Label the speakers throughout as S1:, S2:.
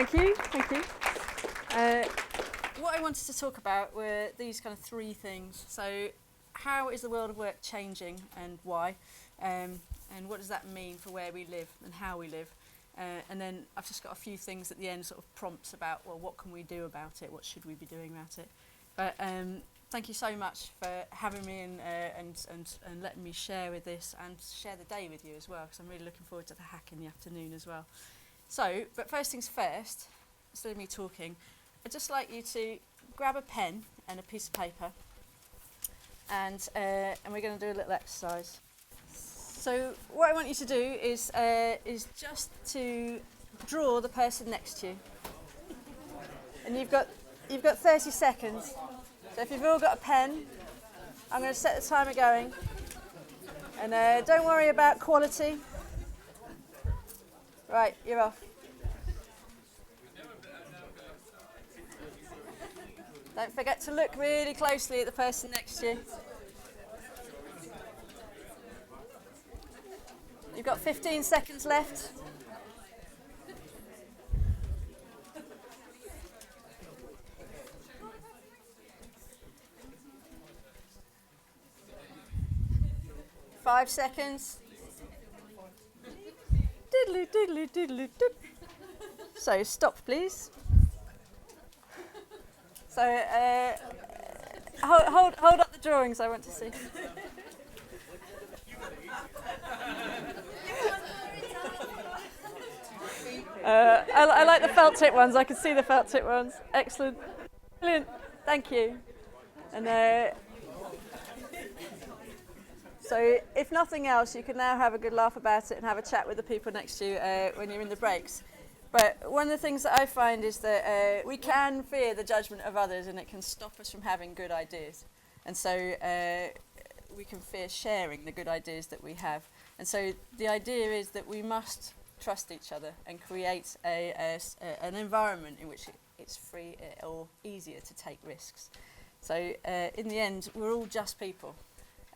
S1: Thank you, thank you. What I wanted to talk about were these kind of three things. So, how is the world of work changing and why? And what does that mean for where we live and how we live? And then I've just got a few things at the end, sort of prompts about, well, what can we do about it? What should we be doing about it? But thank you so much for having me and letting me share with this and share the day with you as well, because I'm really looking forward to the hack in the afternoon as well. So, but first things first, instead of me talking, I'd just like you to grab a pen and a piece of paper, and we're going to do a little exercise. So what I want you to do is just to draw the person next to you, and you've got 30 seconds. So if you've all got a pen, I'm going to set the timer going, and don't worry about quality. Right, you're off. Don't forget to look really closely at the person next to you. You've got 15 seconds left. Five seconds. Diddly, diddly, diddly, dip. So stop, please. So hold up the drawings. I want to see. I like the felt tip ones. I can see the felt tip ones. Excellent, brilliant. Thank you. And so, if nothing else, you can now have a good laugh about it and have a chat with the people next to you when you're in the breaks. But one of the things that I find is that we can fear the judgment of others, and it can stop us from having good ideas. And so we can fear sharing the good ideas that we have. And so the idea is that we must trust each other and create an environment in which it's free or easier to take risks. So in the end, we're all just people.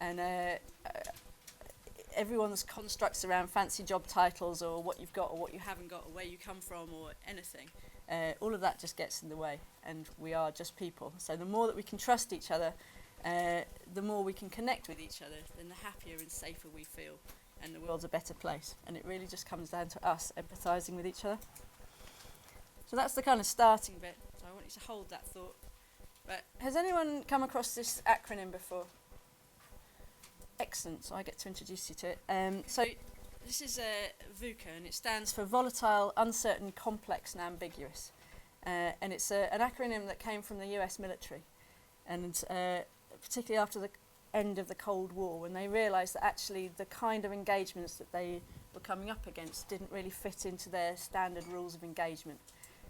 S1: And everyone's constructs around fancy job titles or what you've got or what you haven't got or where you come from or anything, all of that just gets in the way, and we are just people. So the more that we can trust each other, the more we can connect with each other, then the happier and safer we feel, and the world's a better place. And it really just comes down to us empathising with each other. So that's the kind of starting bit. So I want you to hold that thought. But has anyone come across this acronym before? Excellent, so I get to introduce you to it. So this is VUCA, and it stands for Volatile, Uncertain, Complex and Ambiguous. And it's an acronym that came from the US military, and particularly after the end of the Cold War, when they realised that actually the kind of engagements that they were coming up against didn't really fit into their standard rules of engagement.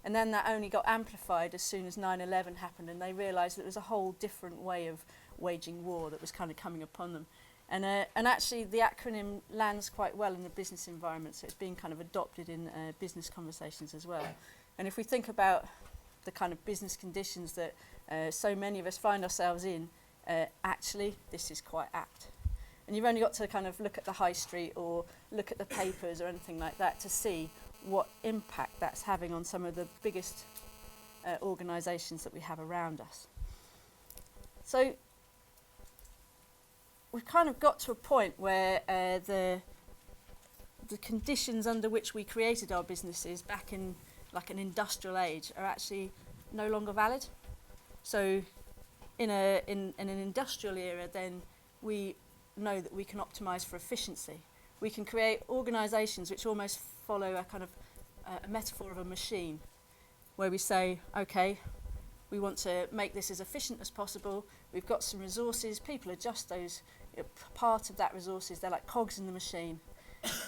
S1: And then that only got amplified as soon as 9/11 happened, and they realised that there was a whole different way of waging war that was kind of coming upon them. And actually the acronym lands quite well in the business environment, so it's being kind of adopted in business conversations as well. And if we think about the kind of business conditions that so many of us find ourselves in, actually this is quite apt. And you've only got to kind of look at the high street or look at the papers or anything like that to see what impact that's having on some of the biggest organisations that we have around us. So we've kind of got to a point where the conditions under which we created our businesses back in like an industrial age are actually no longer valid. So in an industrial era, then we know that we can optimise for efficiency. We can create organisations which almost follow a kind of a metaphor of a machine, where we say, okay, we want to make this as efficient as possible. We've got some resources. People adjust those. Part of that resources, they're like cogs in the machine,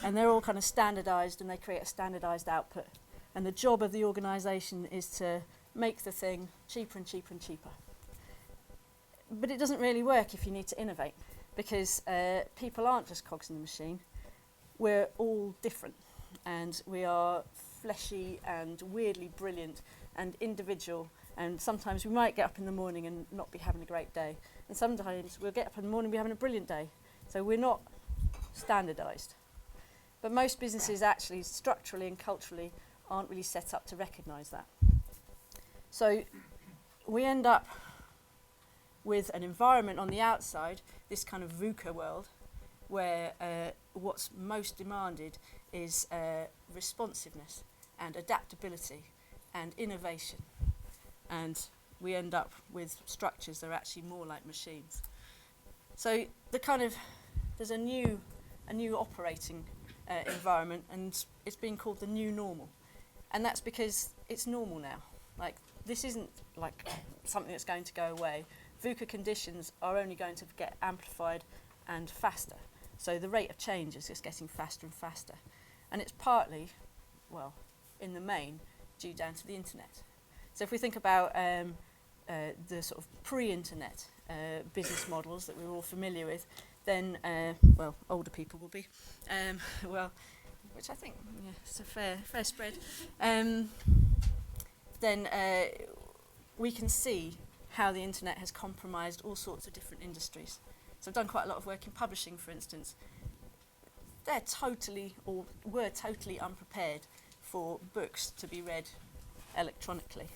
S1: and they're all kind of standardised, and they create a standardised output. And the job of the organisation is to make the thing cheaper and cheaper and cheaper. But it doesn't really work if you need to innovate, because people aren't just cogs in the machine. We're all different, and we are fleshy and weirdly brilliant and individual, and sometimes we might get up in the morning and not be having a great day, and sometimes we'll get up in the morning and be having a brilliant day. So we're not standardised. But most businesses actually structurally and culturally aren't really set up to recognise that. So we end up with an environment on the outside, this kind of VUCA world, where what's most demanded is responsiveness and adaptability and innovation. And we end up with structures that are actually more like machines. So there's a new operating environment, and it's being called the new normal. And that's because it's normal now. Like, this isn't like something that's going to go away. VUCA conditions are only going to get amplified and faster. So the rate of change is just getting faster and faster. And it's partly, well, in the main, due down to the internet. So if we think about the sort of pre-internet business models that we're all familiar with, then, well, older people will be, well, which I think is a fair spread, then we can see how the internet has compromised all sorts of different industries. So I've done quite a lot of work in publishing, for instance. They're totally, or were totally unprepared for books to be read electronically,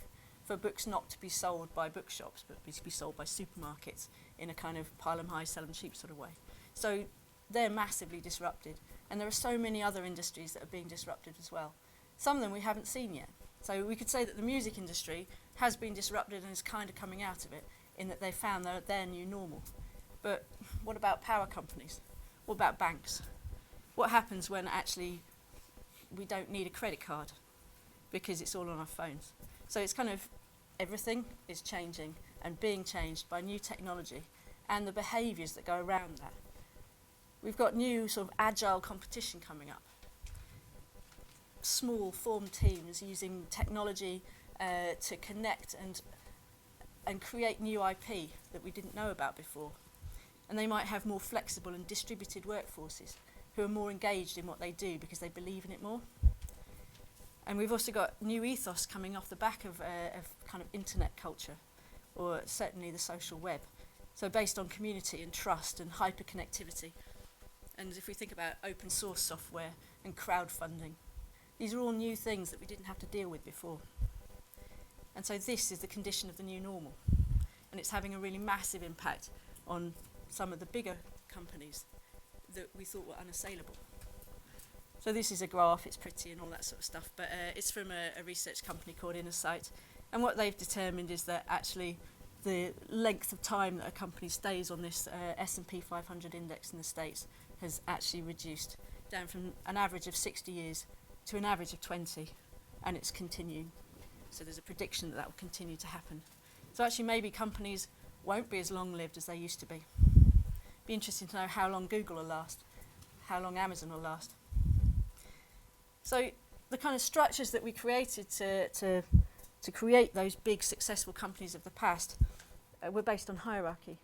S1: for books not to be sold by bookshops, but to be sold by supermarkets in a kind of pile 'em high, sell 'em cheap sort of way. So they're massively disrupted. And there are so many other industries that are being disrupted as well. Some of them we haven't seen yet. So we could say that the music industry has been disrupted and is kind of coming out of it, in that they found their new normal. But what about power companies? What about banks? What happens when actually we don't need a credit card because it's all on our phones? So it's kind of everything is changing and being changed by new technology and the behaviours that go around that. We've got new sort of agile competition coming up. Small formed teams using technology to connect and create new IP that we didn't know about before. And they might have more flexible and distributed workforces who are more engaged in what they do because they believe in it more. And we've also got new ethos coming off the back of kind of internet culture, or certainly the social web. So based on community and trust and hyperconnectivity. And if we think about open source software and crowdfunding, these are all new things that we didn't have to deal with before. And so this is the condition of the new normal. And it's having a really massive impact on some of the bigger companies that we thought were unassailable. So this is a graph, it's pretty and all that sort of stuff, but it's from a research company called Insight. And what they've determined is that actually the length of time that a company stays on this S&P 500 index in the States has actually reduced down from an average of 60 years to an average of 20, and it's continuing. So there's a prediction that that will continue to happen. So actually maybe companies won't be as long-lived as they used to be. Be interesting to know how long Google will last, how long Amazon will last. So the kind of structures that we created to create those big successful companies of the past were based on hierarchy.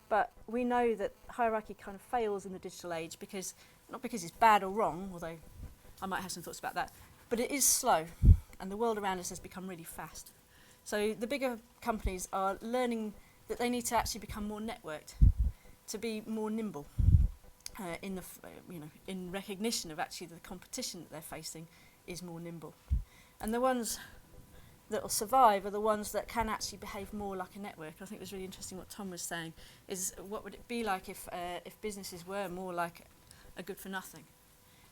S1: But we know that hierarchy kind of fails in the digital age because, not because it's bad or wrong, although I might have some thoughts about that, but it is slow and the world around us has become really fast. So the bigger companies are learning that they need to actually become more networked, to be more nimble in recognition of actually the competition that they're facing is more nimble. And the ones that will survive are the ones that can actually behave more like a network. I think it was really interesting what Tom was saying, is what would it be like if businesses were more like a good for nothing?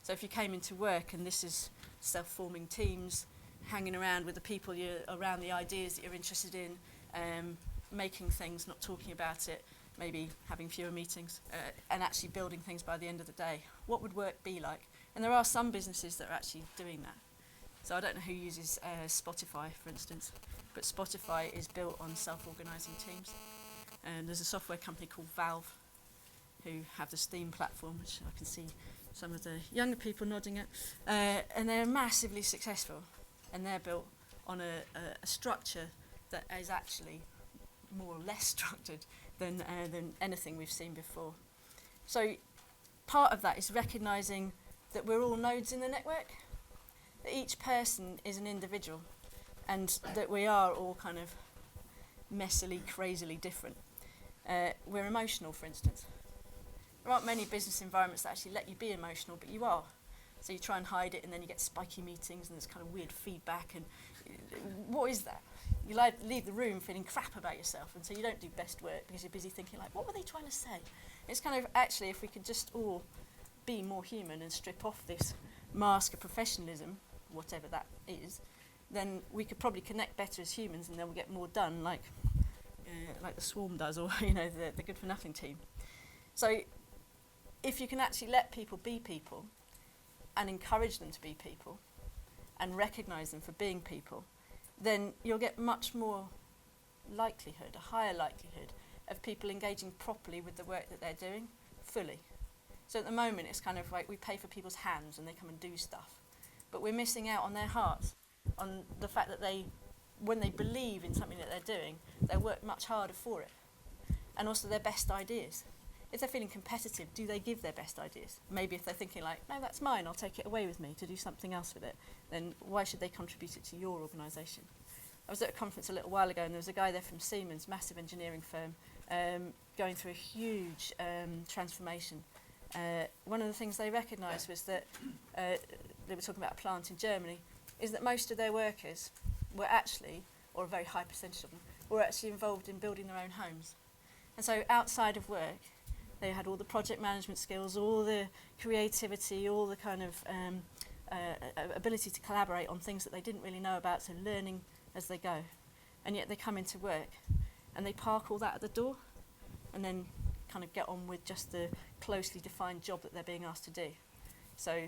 S1: So if you came into work and this is self-forming teams, hanging around with the people you're around, the ideas that you're interested in, making things, not talking about it, maybe having fewer meetings, and actually building things by the end of the day. What would work be like? And there are some businesses that are actually doing that. So I don't know who uses Spotify, for instance, but Spotify is built on self-organising teams. And there's a software company called Valve who have the Steam platform, which I can see some of the younger people nodding at. And they're massively successful. And they're built on a structure that is actually more or less structured than anything we've seen before. So part of that is recognising that we're all nodes in the network, that each person is an individual, and that we are all kind of messily, crazily different. We're emotional, for instance. There aren't many business environments that actually let you be emotional, but you are. So you try and hide it, and then you get spiky meetings, and there's kind of weird feedback, and what is that? You leave the room feeling crap about yourself, and so you don't do best work because you're busy thinking, like, what were they trying to say? It's kind of, actually, if we could just all be more human and strip off this mask of professionalism, whatever that is, then we could probably connect better as humans, and then we'll get more done, like the Swarm does, or the Good for Nothing team. So if you can actually let people be people and encourage them to be people and recognise them for being people, then you'll get much more likelihood, a higher likelihood, of people engaging properly with the work that they're doing, fully. So at the moment, it's kind of like we pay for people's hands and they come and do stuff. But we're missing out on their hearts, on the fact that when they believe in something that they're doing, they work much harder for it. And also their best ideas. If they're feeling competitive, do they give their best ideas? Maybe if they're thinking like, no, that's mine, I'll take it away with me to do something else with it, then why should they contribute it to your organisation? I was at a conference a little while ago, and there was a guy there from Siemens, massive engineering firm, going through a huge transformation. One of the things they recognised was that, they were talking about a plant in Germany, is that most of their workers were actually, or a very high percentage of them, were actually involved in building their own homes. And so outside of work, they had all the project management skills, all the creativity, all the kind of ability to collaborate on things that they didn't really know about, so learning as they go. And yet they come into work and they park all that at the door and then kind of get on with just the closely defined job that they're being asked to do. So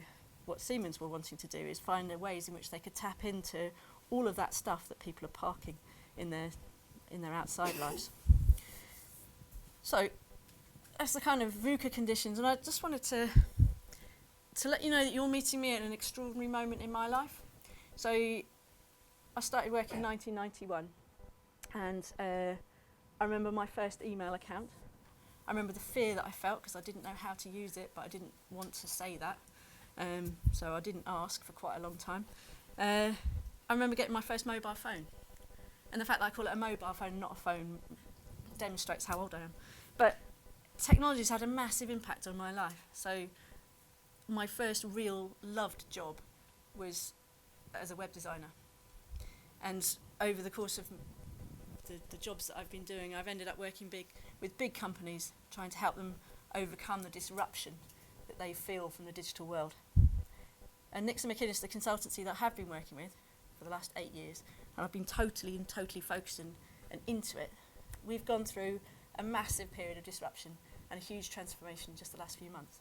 S1: what Siemens were wanting to do is find the ways in which they could tap into all of that stuff that people are parking in their outside lives. So that's the kind of VUCA conditions, and I just wanted to let you know that you're meeting me at an extraordinary moment in my life. So I started work in 1991, and I remember my first email account. I remember the fear that I felt because I didn't know how to use it, but I didn't want to say that, so I didn't ask for quite a long time. I remember getting my first mobile phone, and the fact that I call it a mobile phone, not a phone, demonstrates how old I am. But technology's had a massive impact on my life. So my first real loved job was as a web designer. And over the course of the jobs that I've been doing, I've ended up working with big companies, trying to help them overcome the disruption that they feel from the digital world. And Nixon McInnes, the consultancy that I have been working with for the last 8 years, and I've been totally focused and into it, we've gone through a massive period of disruption and a huge transformation in just the last few months.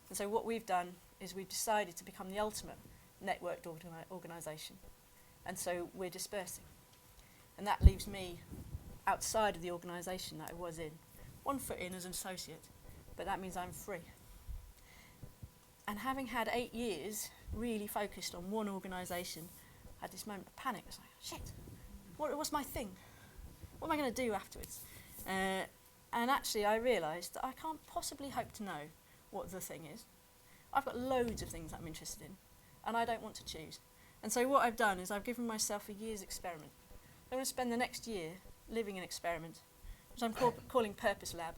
S1: And so what we've done is we've decided to become the ultimate networked organisation. And so we're dispersing. And that leaves me outside of the organisation that I was in. 1 foot in as an associate, but that means I'm free. And having had 8 years really focused on one organisation, I had this moment of panic. I was like, shit, what's my thing? What am I going to do afterwards? And actually I realised that I can't possibly hope to know what the thing is. I've got loads of things that I'm interested in, and I don't want to choose. And so what I've done is I've given myself a year's experiment. I'm going to spend the next year living an experiment, which I'm calling Purpose Lab.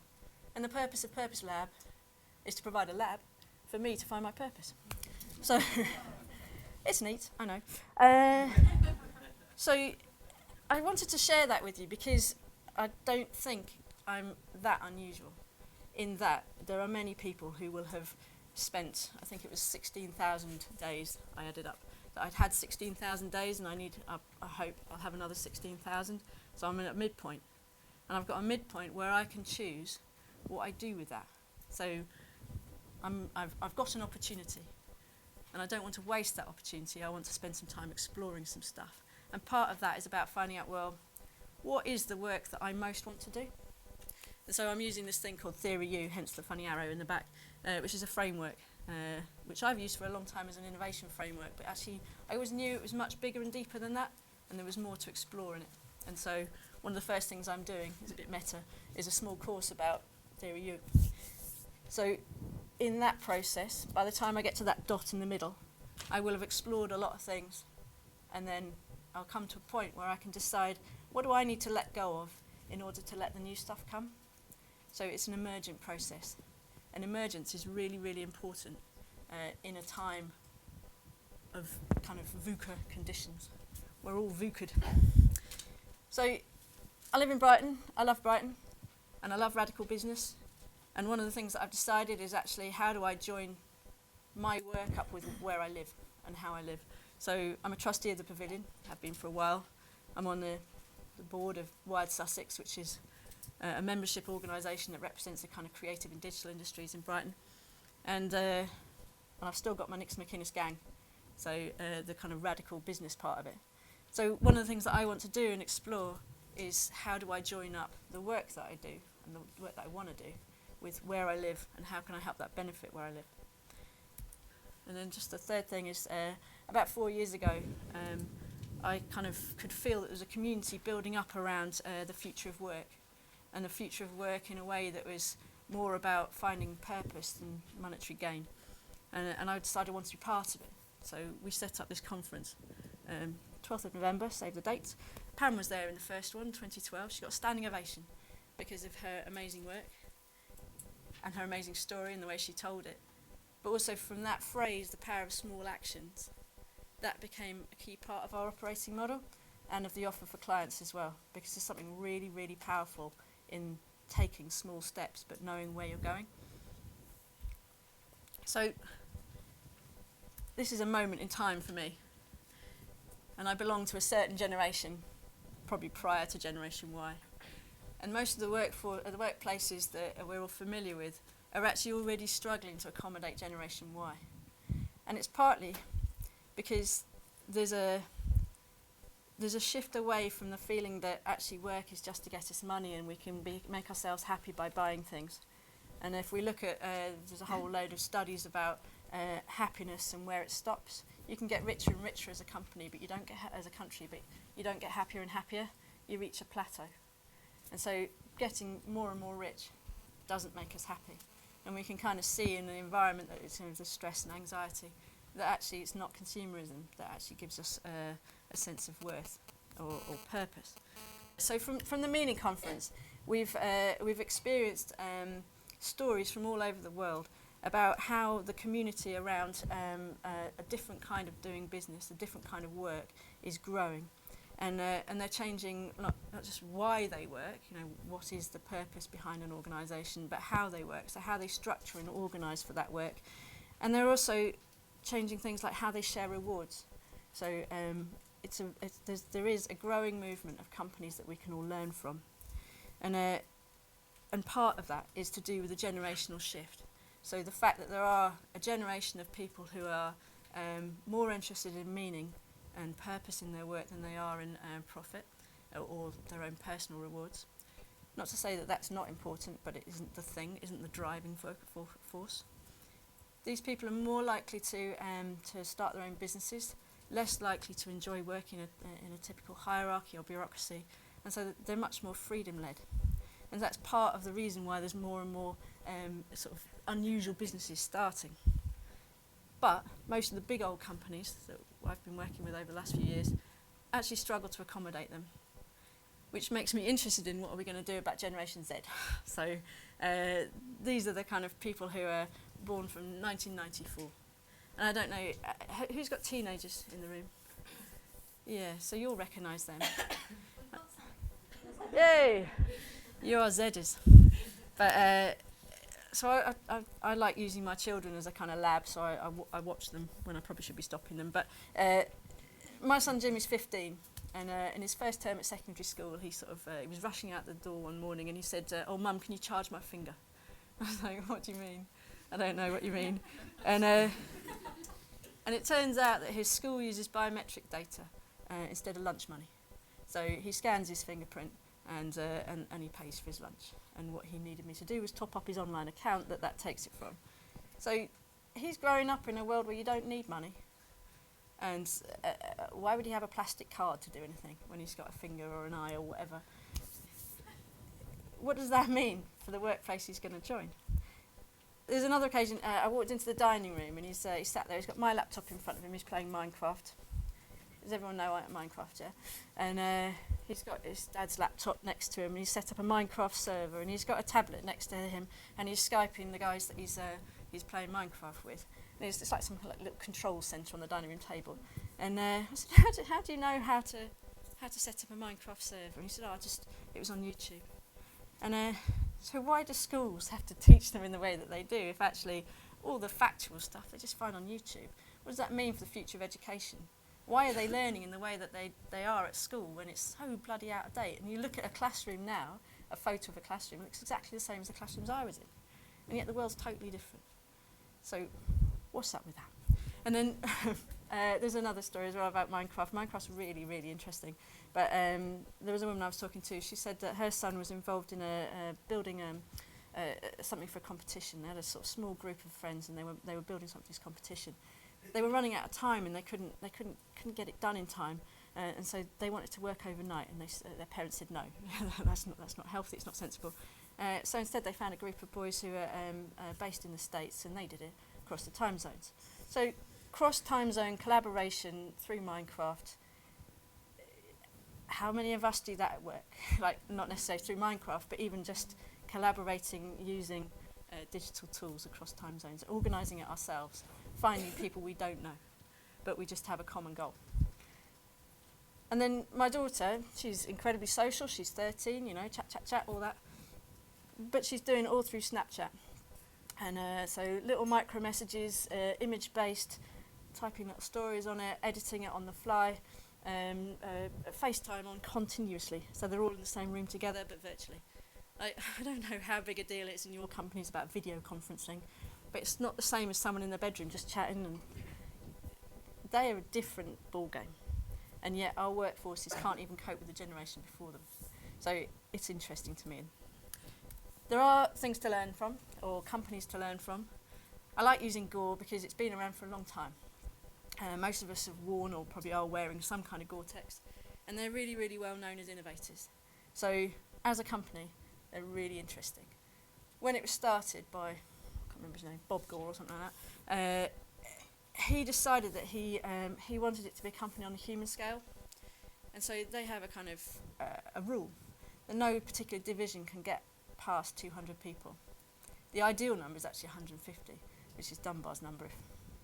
S1: And the purpose of Purpose Lab is to provide a lab for me to find my purpose. So it's neat, I know. So I wanted to share that with you because I don't think I'm that unusual, in that there are many people who will have spent, I think it was 16,000 days I added up. That I'd had 16,000 days, and I hope I'll have another 16,000. So I'm at a midpoint. And I've got a midpoint where I can choose what I do with that. So I've got an opportunity, and I don't want to waste that opportunity. I want to spend some time exploring some stuff. And part of that is about finding out, well, what is the work that I most want to do? And so I'm using this thing called Theory U, hence the funny arrow in the back, which is a framework, which I've used for a long time as an innovation framework, but actually I always knew it was much bigger and deeper than that, and there was more to explore in it. And so one of the first things I'm doing, is a bit meta, is a small course about Theory U. So in that process, by the time I get to that dot in the middle, I will have explored a lot of things, and then I'll come to a point where I can decide, what do I need to let go of in order to let the new stuff come? So it's an emergent process. And emergence is really, really important in a time of kind of VUCA conditions. We're all VUCA'd. So I live in Brighton, I love Brighton, and I love radical business. And one of the things that I've decided is actually how do I join my work up with where I live and how I live. So I'm a trustee of the Pavilion, have been for a while. I'm on the board of Wired Sussex, which is a membership organisation that represents the kind of creative and digital industries in Brighton. And I've still got my Nix McInnes gang, so the kind of radical business part of it. So one of the things that I want to do and explore is how do I join up the work that I do and the work that I want to do with where I live, and how can I help that benefit where I live. And then just the third thing is about 4 years ago, I kind of could feel that there was a community building up around the future of work, and the future of work in a way that was more about finding purpose than monetary gain. And I decided I wanted to be part of it. So we set up this conference, 12th of November, save the date. Pam was there in the first one, 2012. She got a standing ovation because of her amazing work and her amazing story and the way she told it. But also from that phrase, the power of small actions, that became a key part of our operating model and of the offer for clients as well, because there's something really, really powerful in taking small steps but knowing where you're going. So this is a moment in time for me, and I belong to a certain generation, probably prior to Generation Y. And most of the workplaces that we're all familiar with are actually already struggling to accommodate Generation Y. And it's partly because there's a shift away from the feeling that actually work is just to get us money and we can make ourselves happy by buying things. And if we look at, there's a whole load of studies about happiness and where it stops. You can get richer and richer as a company, but you don't get as a country, but you don't get happier and happier. You reach a plateau. And so getting more and more rich doesn't make us happy. And we can kind of see in the environment that it's the stress and anxiety that actually it's not consumerism that actually gives us a sense of worth or purpose. So from the Meaning Conference, we've experienced stories from all over the world about how the community around a different kind of doing business, a different kind of work is growing. And they're changing not just why they work, what is the purpose behind an organisation, but how they work, so how they structure and organise for that work. And they're also changing things like how they share rewards. So there is a growing movement of companies that we can all learn from. And part of that is to do with the generational shift. So the fact that there are a generation of people who are more interested in meaning and purpose in their work than they are in profit or their own personal rewards. Not to say that that's not important, but it isn't the thing, isn't the driving force. These people are more likely to start their own businesses, less likely to enjoy working in a typical hierarchy or bureaucracy, and so they're much more freedom-led. And that's part of the reason why there's more and more sort of unusual businesses starting. But most of the big old companies that I've been working with over the last few years actually struggle to accommodate them, which makes me interested in what are we going to do about Generation Z. So these are the kind of people who are born from 1994. And I don't know, who's got teenagers in the room? Yeah, so you'll recognise them. Yay! You are Zers. But so I like using my children as a kind of lab, so I watch them when I probably should be stopping them. But my son Jim is 15, and in his first term at secondary school, he was rushing out the door one morning, and he said, "Oh, Mum, can you charge my finger?" I was like, "What do you mean?" "I don't know what you mean." And it turns out that his school uses biometric data instead of lunch money. So he scans his fingerprint and he pays for his lunch. And what he needed me to do was top up his online account that takes it from. So he's growing up in a world where you don't need money. And why would he have a plastic card to do anything when he's got a finger or an eye or whatever? What does that mean for the workplace he's going to join? There's another occasion, I walked into the dining room and he's sat there, he's got my laptop in front of him, he's playing Minecraft. Does everyone know Minecraft, yeah? And he's got his dad's laptop next to him and he's set up a Minecraft server and he's got a tablet next to him and he's Skyping the guys that he's playing Minecraft with. And it's like some like little control centre on the dining room table. And I said, how do you know how to set up a Minecraft server? And he said, it was on YouTube. And so why do schools have to teach them in the way that they do if actually all the factual stuff they just find on YouTube? What does that mean for the future of education? Why are they learning in the way that they are at school when it's so bloody out of date? And you look at a classroom now, a photo of a classroom, it looks exactly the same as the classrooms I was in. And yet the world's totally different. So what's up with that? And then there's another story as well about Minecraft. Minecraft's really, really interesting. But there was a woman I was talking to. She said that her son was involved in building something for a competition. They had a sort of small group of friends, and they were building something for this competition. They were running out of time, and they couldn't get it done in time. And so they wanted to work overnight, and their parents said no. that's not healthy. It's not sensible. So instead, they found a group of boys who are based in the States, and they did it across the time zones. So cross-time zone collaboration through Minecraft. How many of us do that at work? Like, not necessarily through Minecraft, but even just collaborating using digital tools across time zones, organising it ourselves, finding people we don't know, but we just have a common goal. And then my daughter, she's incredibly social. She's 13, chat, all that. But she's doing it all through Snapchat. And so little micro messages, image-based, typing little stories on it, editing it on the fly, FaceTime on continuously. So they're all in the same room together, but virtually. I don't know how big a deal it is in your companies about video conferencing, but it's not the same as someone in their bedroom just chatting. And they are a different ballgame. And yet our workforces can't even cope with the generation before them. So it's interesting to me. There are things to learn from, or companies to learn from. I like using Gore because it's been around for a long time. Most of us have worn or probably are wearing some kind of Gore-Tex, and they're really, really well known as innovators. So as a company, they're really interesting. When it was started by, I can't remember his name, Bob Gore or something like that, he decided that he wanted it to be a company on a human scale. And so they have a kind of a rule that no particular division can get past 200 people. The ideal number is actually 150, which is Dunbar's number,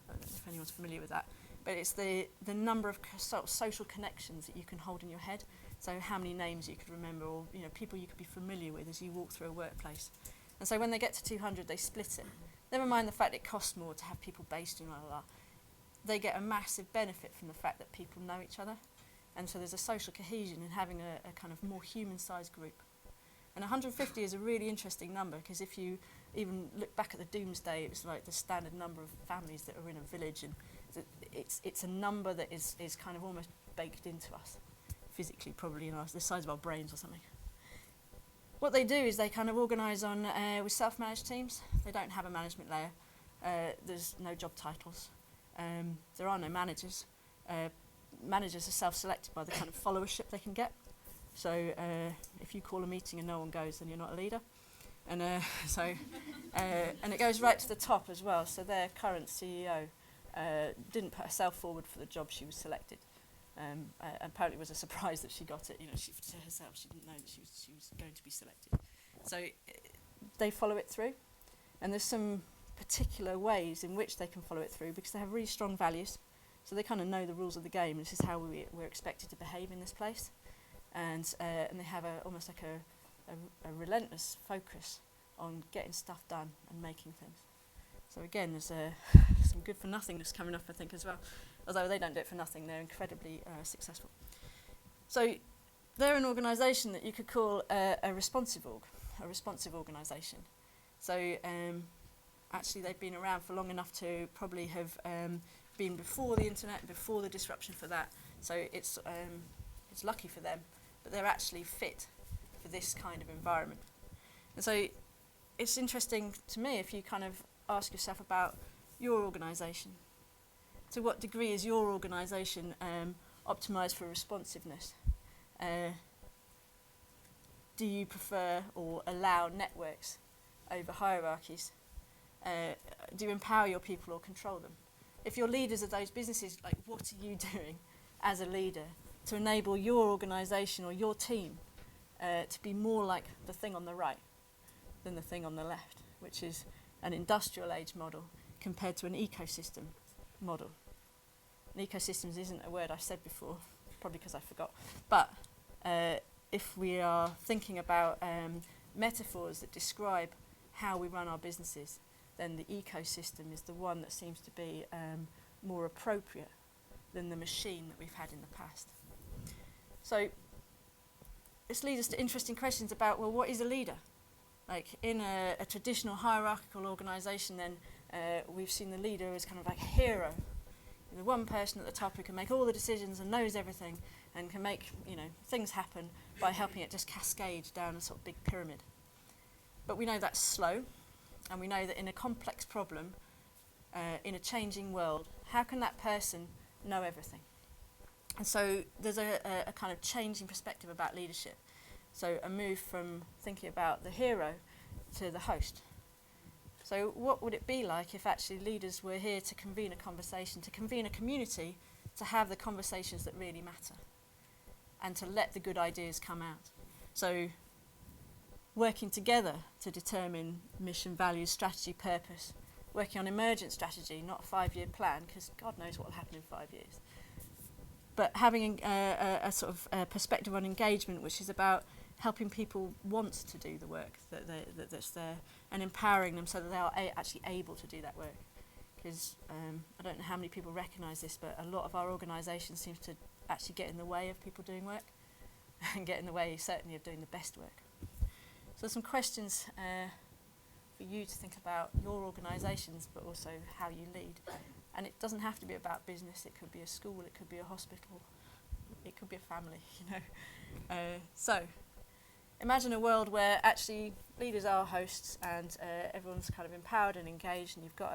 S1: I don't know if anyone's familiar with that. But it's the number of sort of social connections that you can hold in your head. So how many names you could remember, or people you could be familiar with as you walk through a workplace. And so when they get to 200, they split it. Never mind the fact it costs more to have people based in blah. They get a massive benefit from the fact that people know each other. And so there's a social cohesion in having a kind of more human-sized group. And 150 is a really interesting number, because if you even look back at the Doomsday, it was like the standard number of families that are in a village, and it's a number that is kind of almost baked into us, physically probably, the size of our brains or something. What they do is they kind of organise on with self-managed teams. They don't have a management layer. There's no job titles. There are no managers. Managers are self-selected by the kind of followership they can get. So if you call a meeting and no one goes, then you're not a leader. And and it goes right to the top as well. So their current CEO didn't put herself forward for the job she was selected. Apparently it was a surprise that she got it. She to herself, she didn't know that she was going to be selected. So they follow it through. And there's some particular ways in which they can follow it through, because they have really strong values. So they kind of know the rules of the game. This is how we're expected to behave in this place. And they have almost like a relentless focus on getting stuff done and making things. So again, there's some good for nothingness coming up, I think, as well. Although they don't do it for nothing, they're incredibly successful. So they're an organisation that you could call a responsive organisation. So actually they've been around for long enough to probably have been before the internet, before the disruption for that. So it's lucky for them, but they're actually fit for this kind of environment. And so it's interesting to me if you kind of ask yourself about your organisation. To what degree is your organisation optimised for responsiveness? Do you prefer or allow networks over hierarchies? Do you empower your people or control them? If you're leaders of those businesses, like, what are you doing as a leader to enable your organisation or your team to be more like the thing on the right than the thing on the left, which is an industrial age model compared to an ecosystem model. And ecosystems isn't a word I've said before, probably because I forgot. But if we are thinking about metaphors that describe how we run our businesses, then the ecosystem is the one that seems to be more appropriate than the machine that we've had in the past. So this leads us to interesting questions about, well, what is a leader? Like in a traditional hierarchical organisation, then we've seen the leader as kind of like a hero, the one person at the top who can make all the decisions and knows everything and can make, you know, things happen by helping it just cascade down a sort of big pyramid. But we know that's slow, and we know that in a complex problem, in a changing world, how can that person know everything? And so there's a kind of changing perspective about leadership. So a move from thinking about the hero to the host. So what would it be like if actually leaders were here to convene a conversation, to convene a community, to have the conversations that really matter, and to let the good ideas come out? So working together to determine mission, values, strategy, purpose, working on emergent strategy, not a 5-year plan, because God knows what will happen in 5 years. But having a sort of perspective on engagement, which is about helping people want to do the work that's there, and empowering them so that they are actually able to do that work. Because I don't know how many people recognise this, but a lot of our organisations seems to actually get in the way of people doing work, and get in the way certainly of doing the best work. So there's some questions for you to think about your organisations, but also how you lead. And it doesn't have to be about business. It could be a school, it could be a hospital, it could be a family, you know. So imagine a world where actually leaders are hosts, and everyone's kind of empowered and engaged, and you've got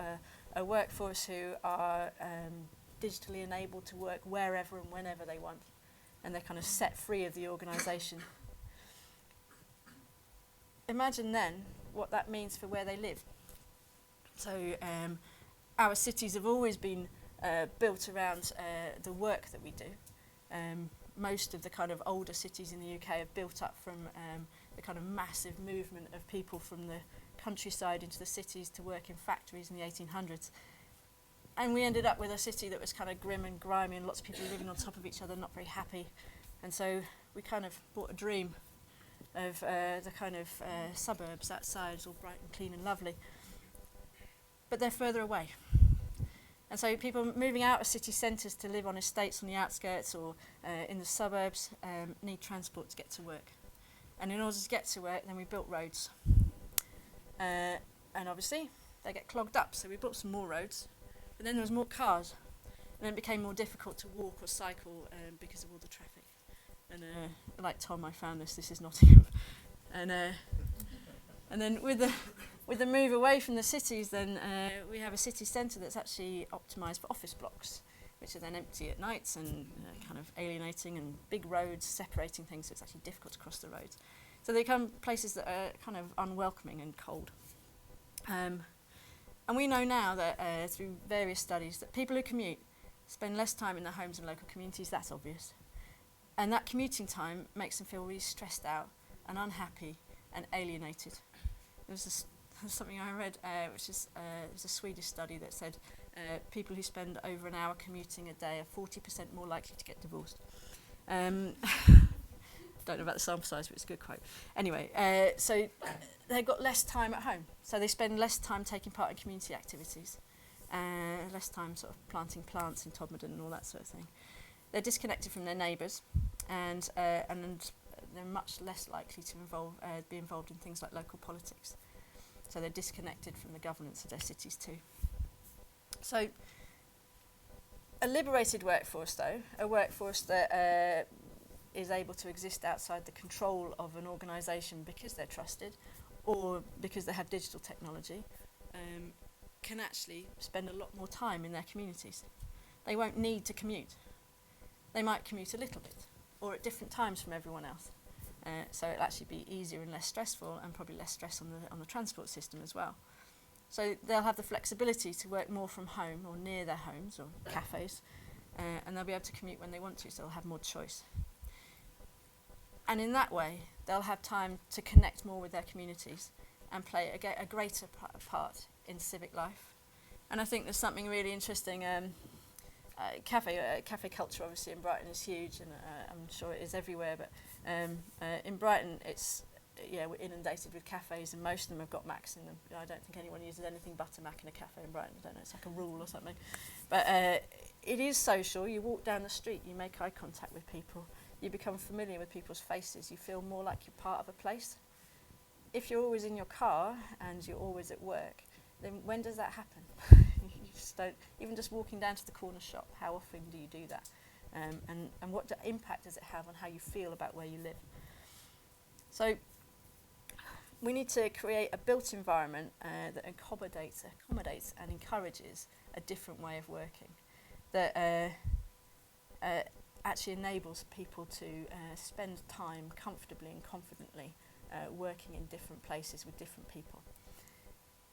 S1: a workforce who are digitally enabled to work wherever and whenever they want, and they're kind of set free of the organisation. Imagine then what that means for where they live. So our cities have always been built around the work that we do. Most of the kind of older cities in the UK have built up from the kind of massive movement of people from the countryside into the cities to work in factories in the 1800s. And we ended up with a city that was kind of grim and grimy, and lots of people living on top of each other, not very happy. And so we kind of bought a dream of the kind of suburbs outside, it's all bright and clean and lovely. But they're further away. And so people moving out of city centres to live on estates on the outskirts or in the suburbs need transport to get to work. And in order to get to work, then we built roads. And obviously, they get clogged up, so we built some more roads. But then there was more cars. And then it became more difficult to walk or cycle because of all the traffic. And like Tom, I found this is Nottingham. And then with the move away from the cities, then we have a city centre that's actually optimised for office blocks, which are then empty at nights and kind of alienating, and big roads separating things, so it's actually difficult to cross the roads. So they become places that are kind of unwelcoming and cold. And we know now that through various studies that people who commute spend less time in their homes and local communities. That's obvious. And that commuting time makes them feel really stressed out and unhappy and alienated. There was something I read, which is it was a Swedish study that said people who spend over an hour commuting a day are 40% more likely to get divorced. Don't know about the sample size, but it's a good quote. Anyway, so they've got less time at home. So they spend less time taking part in community activities, less time sort of planting plants in Todmorden and all that sort of thing. They're disconnected from their neighbours, and they're much less likely to be involved in things like local politics. So they're disconnected from the governance of their cities too. So a liberated workforce, though, a workforce that is able to exist outside the control of an organisation because they're trusted or because they have digital technology, can actually spend a lot more time in their communities. They won't need to commute. They might commute a little bit or at different times from everyone else. So it'll actually be easier and less stressful, and probably less stress on the transport system as well. So they'll have the flexibility to work more from home or near their homes or cafes, and they'll be able to commute when they want to, so they'll have more choice. And in that way, they'll have time to connect more with their communities and play a greater part in civic life, And I think there's something really interesting. Cafe culture obviously in Brighton is huge, and I'm sure it is everywhere, but in Brighton we're inundated with cafes, and most of them have got Macs in them. I don't think anyone uses anything but a Mac in a cafe in Brighton. I don't know, it's like a rule or something. But it is social. You walk down the street, you make eye contact with people, you become familiar with people's faces, you feel more like you're part of a place. If you're always in your car and you're always at work, then when does that happen? You just don't, even just walking down to the corner shop, how often do you do that? And what impact does it have on how you feel about where you live? So we need to create a built environment that accommodates and encourages a different way of working, that actually enables people to spend time comfortably and confidently working in different places with different people.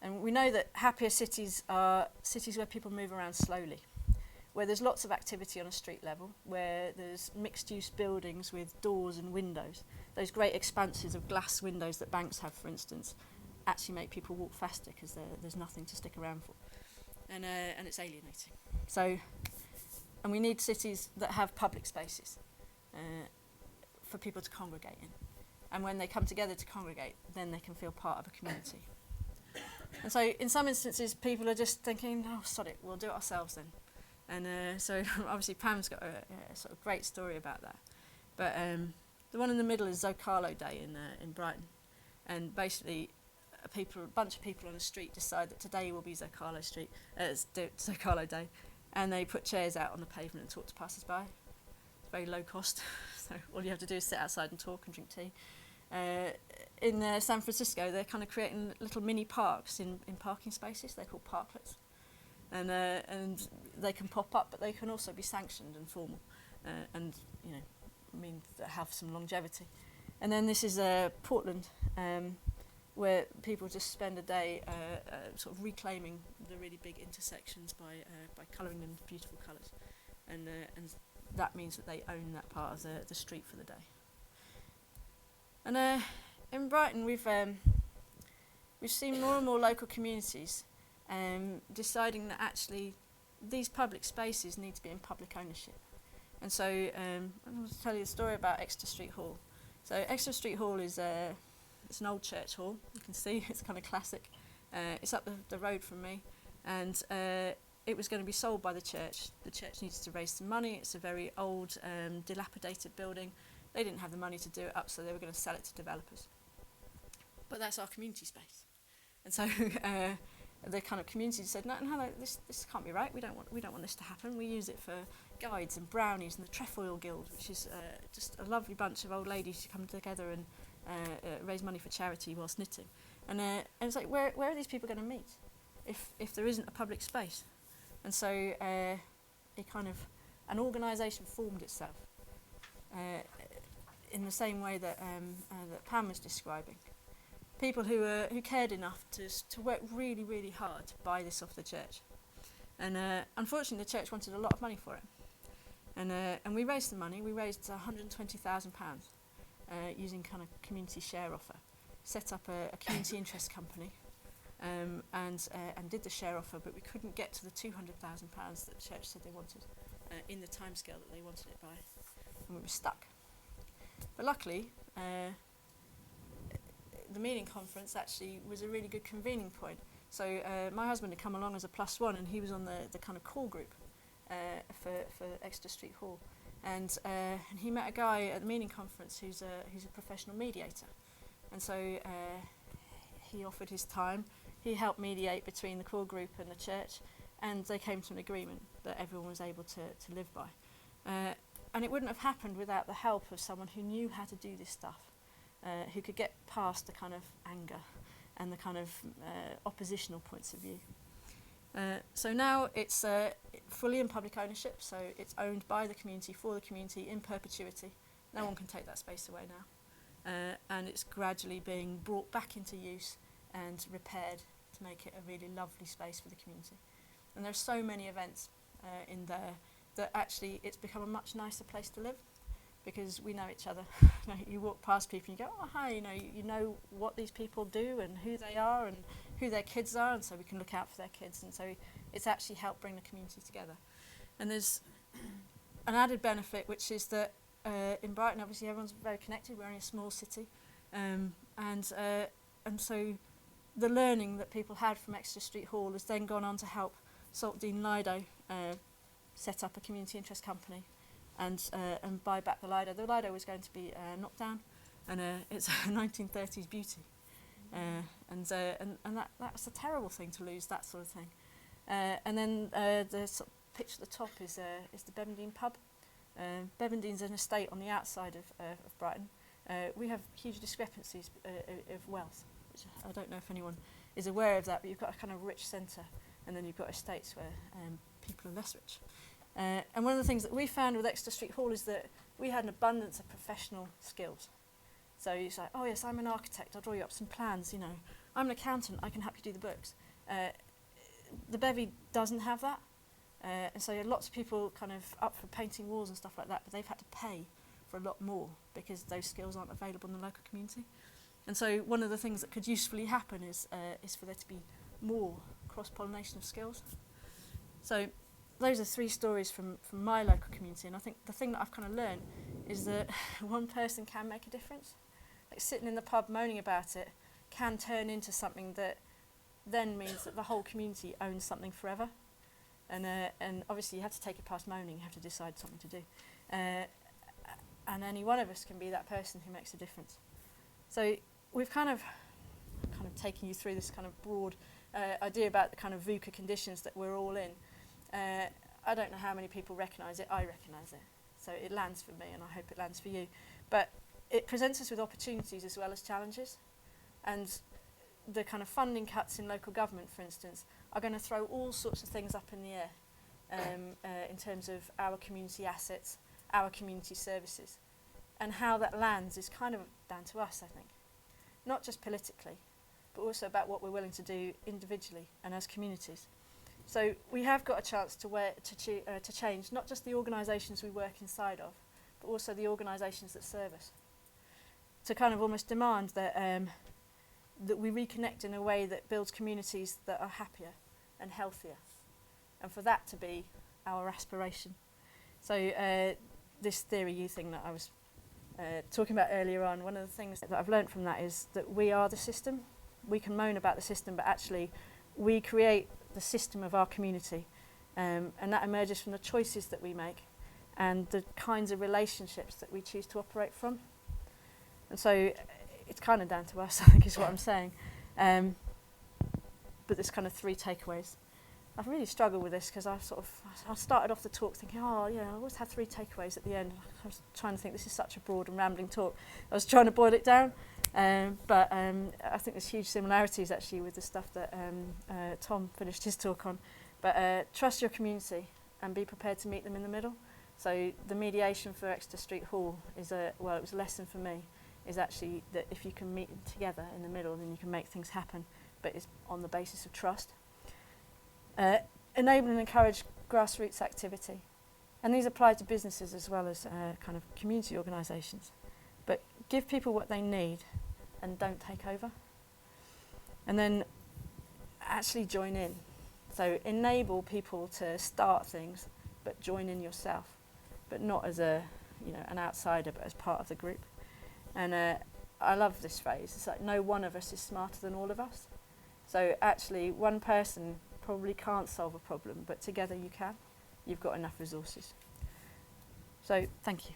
S1: And we know that happier cities are cities where people move around slowly, where there's lots of activity on a street level, where there's mixed-use buildings with doors and windows. Those great expanses of glass windows that banks have, for instance, actually make people walk faster because there's nothing to stick around for. And it's alienating. So, and we need cities that have public spaces for people to congregate in. And when they come together to congregate, then they can feel part of a community. And so in some instances, people are just thinking, oh, sod it, we'll do it ourselves then. And so obviously Pam's got a sort of great story about that. But the one in the middle is Zocalo Day in Brighton. And basically, a bunch of people on the street decide that today will be Zocalo Day. And they put chairs out on the pavement and talk to passers-by. It's very low cost, so all you have to do is sit outside and talk and drink tea. In San Francisco, they're kind of creating little mini parks in parking spaces. They're called parklets. And they can pop up, but they can also be sanctioned and formal, and mean that have some longevity. And then this is Portland, where people just spend a day sort of reclaiming the really big intersections by colouring them beautiful colours, and that means that they own that part of the street for the day. And in Brighton, we've seen more and more local communities deciding that actually these public spaces need to be in public ownership. And so I'm going to tell you a story about Exeter Street Hall. So Exeter Street Hall is it's an old church hall. You can see it's kind of classic. It's up the road from me, and it was going to be sold by the church. The church needed to raise some money. It's a very old, dilapidated building. They didn't have the money to do it up, so they were going to sell it to developers. But that's our community space. And so the kind of community said, no, this can't be right. We don't want this to happen. We use it for guides and brownies and the Trefoil Guild, which is just a lovely bunch of old ladies who come together and raise money for charity whilst knitting. And it's like, where are these people going to meet if there isn't a public space? And so an organisation formed itself in the same way that Pam was describing. People who cared enough to work really, really hard to buy this off the church. And unfortunately, the church wanted a lot of money for it. And we raised the money. We raised £120,000 using kind of community share offer. Set up a community interest company and did the share offer, but we couldn't get to the £200,000 that the church said they wanted in the timescale that they wanted it by. And we were stuck. But luckily, the meeting conference actually was a really good convening point. So my husband had come along as a +1, and he was on the kind of core group for Exeter Street Hall. And he met a guy at the meeting conference who's a professional mediator. And so he offered his time. He helped mediate between the core group and the church, and they came to an agreement that everyone was able to live by. And it wouldn't have happened without the help of someone who knew how to do this stuff, who could get past the kind of anger and the kind of oppositional points of view. So now it's fully in public ownership, so it's owned by the community, for the community, in perpetuity. No one can take that space away now. And it's gradually being brought back into use and repaired to make it a really lovely space for the community. And there's so many events in there that actually it's become a much nicer place to live, because we know each other. You walk past people and you go, oh hi, you know what these people do and who they are, and who their kids are, and so we can look out for their kids, and so it's actually helped bring the community together. And there's an added benefit, which is that in Brighton, obviously everyone's very connected. We're only a small city, and so the learning that people had from Exeter Street Hall has then gone on to help Saltdean Lido set up a community interest company and buy back the Lido. The Lido was going to be knocked down, and it's a 1930s beauty, and that's a terrible thing to lose, that sort of thing. And then the sort of picture at the top is the Bevendine pub. Bevendine's an estate on the outside of Brighton. We have huge discrepancies of wealth, which I don't know if anyone is aware of that, but you've got a kind of rich centre, and then you've got estates where people are less rich. And one of the things that we found with Exeter Street Hall is that we had an abundance of professional skills. So it's like, oh yes, I'm an architect, I'll draw you up some plans, you know. I'm an accountant, I can help you do the books. The Bevy doesn't have that. And so lots of people kind of up for painting walls and stuff like that, but they've had to pay for a lot more because those skills aren't available in the local community. And so one of the things that could usefully happen is for there to be more cross-pollination of skills. So those are 3 stories from my local community, and I think the thing that I've kind of learned is that one person can make a difference. Like sitting in the pub moaning about it can turn into something that then means that the whole community owns something forever. And obviously you have to take it past moaning, you have to decide something to do. And any one of us can be that person who makes a difference. So we've kind of taken you through this kind of broad idea about the kind of VUCA conditions that we're all in. I don't know how many people recognise it. I recognise it. So it lands for me, and I hope it lands for you. But it presents us with opportunities as well as challenges. And the kind of funding cuts in local government, for instance, are going to throw all sorts of things up in the air in terms of our community assets, our community services. And how that lands is kind of down to us, I think. Not just politically, but also about what we're willing to do individually and as communities. So we have got a chance to change not just the organisations we work inside of, but also the organisations that serve us. To kind of almost demand that that we reconnect in a way that builds communities that are happier and healthier, and for that to be our aspiration. So this theory U thing that I was talking about earlier on, one of the things that I've learned from that is that we are the system. We can moan about the system, but actually we create the system of our community, and that emerges from the choices that we make and the kinds of relationships that we choose to operate from. And so it's kind of down to us, I think is what I'm saying. But there's kind of 3 takeaways. I've really struggled with this because I started off the talk thinking, oh yeah, I always have 3 takeaways at the end. I was trying to think, this is such a broad and rambling talk. I was trying to boil it down, but I think there's huge similarities actually with the stuff that Tom finished his talk on. But trust your community and be prepared to meet them in the middle. So the mediation for Exeter Street Hall is it was a lesson for me, is actually that if you can meet them together in the middle, then you can make things happen, but it's on the basis of trust. Enable and encourage grassroots activity. And these apply to businesses as well as kind of community organisations. But give people what they need and don't take over. And then actually join in. So enable people to start things, but join in yourself. But not as an outsider, but as part of the group. And I love this phrase. It's like no one of us is smarter than all of us. So actually one person probably can't solve a problem, but together you can. You've got enough resources. So thank you.